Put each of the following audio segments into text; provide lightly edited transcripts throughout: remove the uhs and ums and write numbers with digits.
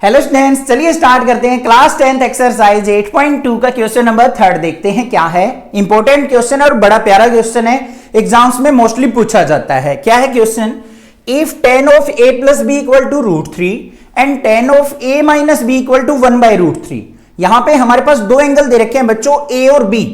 Hello students, चलिए start करते हैं। क्लास 10th एक्सरसाइज 8.2 का क्वेश्चन नंबर 3 देखते हैं क्या है। इंपॉर्टेंट क्वेश्चन है और बड़ा प्यारा क्वेश्चन है, एग्जाम्स में मोस्टली पूछा जाता है। क्या है question? If tan of a plus b equal to √3 and tan of a minus b equal to 1/√3। यहां पे हमारे पास दो एंगल दे रखे हैं बच्चों, a और b।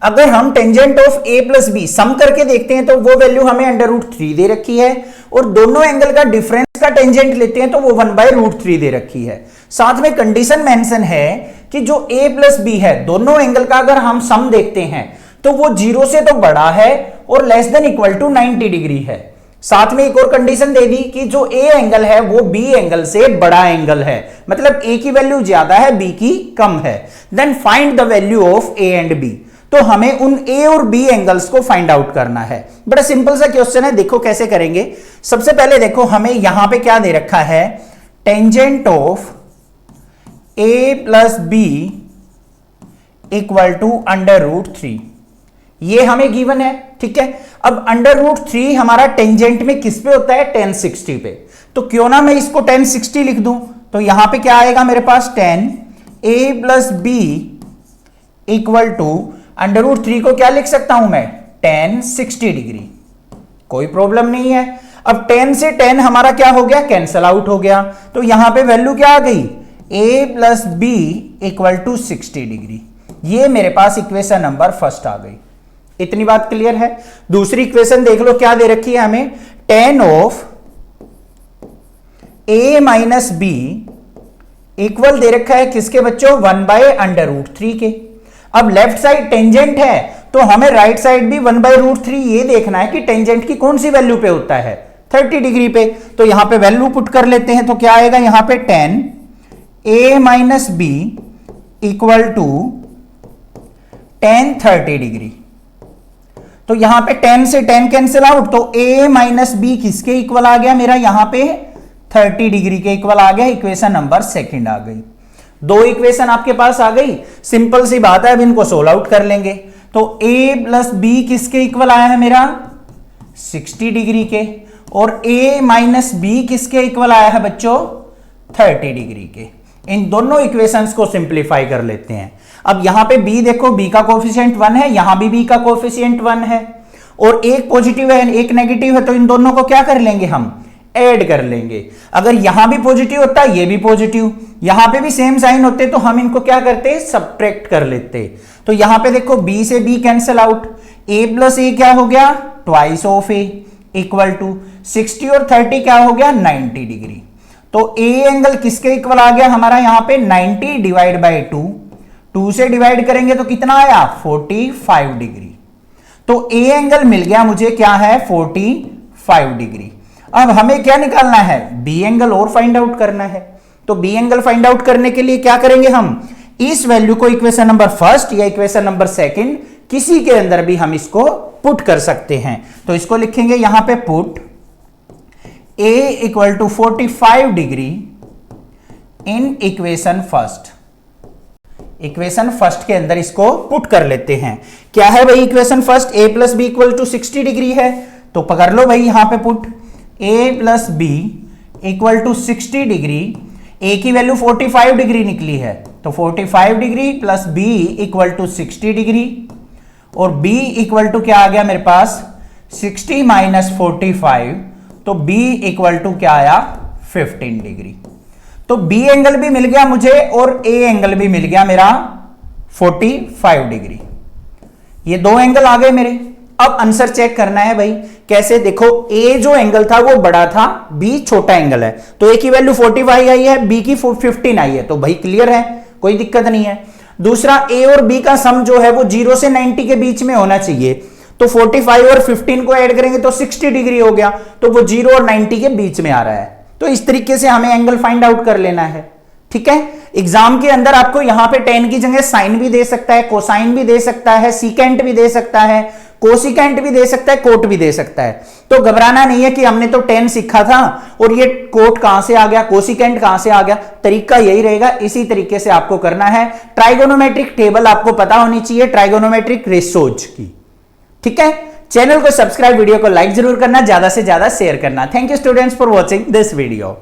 अगर हम tangent of a plus b sum करके देखते हैं तो वो वैल्यू हमें √3 दे रखी है, और दोनों एंगल का डिफरेंस का टेंजेंट लेते हैं तो वो 1/√3 दे रखी है। साथ में कंडीशन मेंशन है कि जो a प्लस बी है, दोनों एंगल का अगर हम सम देखते हैं तो वो 0 से तो बड़ा है और less than equal to 90 degree है। साथ में एक और कंडीशन दे दी कि जो a एंगल है वो b एंगल से बड़ा एंगल है, मतलब a की वैल्यू ज्यादा है, b की कम है। Then find the value of a and b। तो हमें उन a और b एंगल्स को फाइंड आउट करना है। बड़ा सिंपल सा क्वेश्चन है, देखो कैसे करेंगे। सबसे पहले देखो हमें यहां पे क्या दे रखा है, tangent of a plus b equal to √3। ये हमें गिवन है, ठीक है। अब √3 हमारा टेंजेंट में किस पे होता है? tan 60 पे। तो क्यों ना मैं इसको tan 60 लिख दूं, तो यहां पे क्या आएगा मेरे पास, tan a plus b equal to √3 को क्या लिख सकता हूं मैं, tan 60 डिग्री। कोई प्रॉब्लम नहीं है। अब tan से tan हमारा क्या हो गया, कैंसल आउट हो गया। तो यहां पे वैल्यू क्या आ गई, a plus b equal to 60 degree. ये मेरे पास इक्वेशन नंबर फर्स्ट आ गई। इतनी बात क्लियर है। दूसरी इक्वेशन देख लो क्या दे रखी है हमें, tan of a minus b equal दे रखा है किसके बच्चों, 1/√3 के। अब लेफ्ट साइड टेंजेंट है तो हमें राइट साइड भी 1/√3 ये देखना है कि टेंजेंट की कौन सी वैल्यू पे होता है, 30 डिग्री पे। तो यहां पे वैल्यू पुट कर लेते हैं, तो क्या आएगा यहां पे, tan a minus b equal to tan 30 degree. तो यहां पे tan से tan कैंसिल आउट, तो a माइनस b किसके इक्वल आ गया मेरा, यहां पे 30 डिग्री के इक्वल आ गया। इक्वेशन नंबर सेकंड आ गई। दो इक्वेशन आपके पास आ गई, सिंपल सी बात है। अब इनको सोल्व आउट कर लेंगे। तो a प्लस b किसके इक्वल आया है मेरा, 60 डिग्री के, और a माइनस b किसके इक्वल आया है बच्चों, 30 डिग्री के। इन दोनों इक्वेशंस को सिंप्लीफाई कर लेते हैं। अब यहां पे b देखो, b का कोफिशिएंट 1 है, यहां भी b का कोफिशिएंट 1 है, और एक पॉजिटिव है एक नेगेटिव है, तो इन दोनों को क्या कर लेंगे, हम ऐड कर लेंगे। अगर यहां भी पॉजिटिव होता ये भी पॉजिटिव, यहां पे भी सेम साइन होते तो हम इनको क्या करते, सब्ट्रैक्ट कर लेते। तो यहां पे देखो b से b cancel out, a plus a क्या हो गया, twice of a equal to 60 और 30 क्या हो गया, 90 डिग्री। तो a एंगल किसके इक्वल आ गया हमारा, यहां पे 90 डिवाइड बाई 2 से डिवाइड करेंगे तो कितना आया, 45 डिग्री। तो a एंगल मिल गया मुझे, क्या है, 45 डिग्री। अब हमें क्या निकालना है, b एंगल और फाइंड आउट करना है। तो b एंगल फाइंड आउट करने के लिए क्या करेंगे, हम इस वैल्यू को इक्वेशन नंबर फर्स्ट या इक्वेशन नंबर सेकंड किसी के अंदर भी हम इसको पुट कर सकते हैं। तो इसको लिखेंगे यहां पे, put a equal to 45 degree in equation first. Equation first के अंदर इसको पुट कर लेते हैं। क्या है भाई equation first, a plus b equal to 60 degree है, तो पकड़ लो भाई यहां पे put a plus b equal to 60 degree. a की वैल्यू 45 डिग्री निकली है, तो 45 degree plus b equal to 60 degree, और b इक्वल टू क्या आ गया मेरे पास, 60 माइनस 45, तो b इक्वल टू क्या आया, 15 डिग्री। तो b एंगल भी मिल गया मुझे और a एंगल भी मिल गया मेरा 45 डिग्री। ये दो एंगल आ गए मेरे। अब आंसर चेक करना है भाई, कैसे, देखो a जो एंगल था वो बड़ा था, b छोटा एंगल है, तो a की वैल्यू 45 आई है, b की 15 आई है, तो भाई क्लियर है, कोई दिक्कत नहीं है। दूसरा a और b का सम जो है वो 0 से 90 के बीच में होना चाहिए, तो 45 और 15 को ऐड करेंगे तो 60 डिग्री हो गया, तो वो 0 और 90 के बीच में आ रहा है। तो इस तरीके से हमें एंगल फाइंड आउट कर लेना है, ठीक है। एग्जाम के अंदर आपको यहां पे tan की जगह साइन भी दे सकता है, कोसाइन भी दे सकता है, सीकेंट भी दे सकता है, कोसिकेंट भी दे सकता है, कोट भी दे सकता है। तो घबराना नहीं है कि हमने तो tan सीखा था और ये कोट कहां से आ गया, कोसिकेंट कहां से आ गया। तरीका यही रहेगा, इसी तरीके से आपको करना है। ट्राइगोनोमेट्रिक टेबल आपको पता होनी चाहिए, ट्राइगोनोमेट्रिक रेशोज की, ठीक है। चैनल को सब्सक्राइब, वीडियो को लाइक जरूर करना, ज्यादा से ज्यादा शेयर करना। Thank you students for watching this video.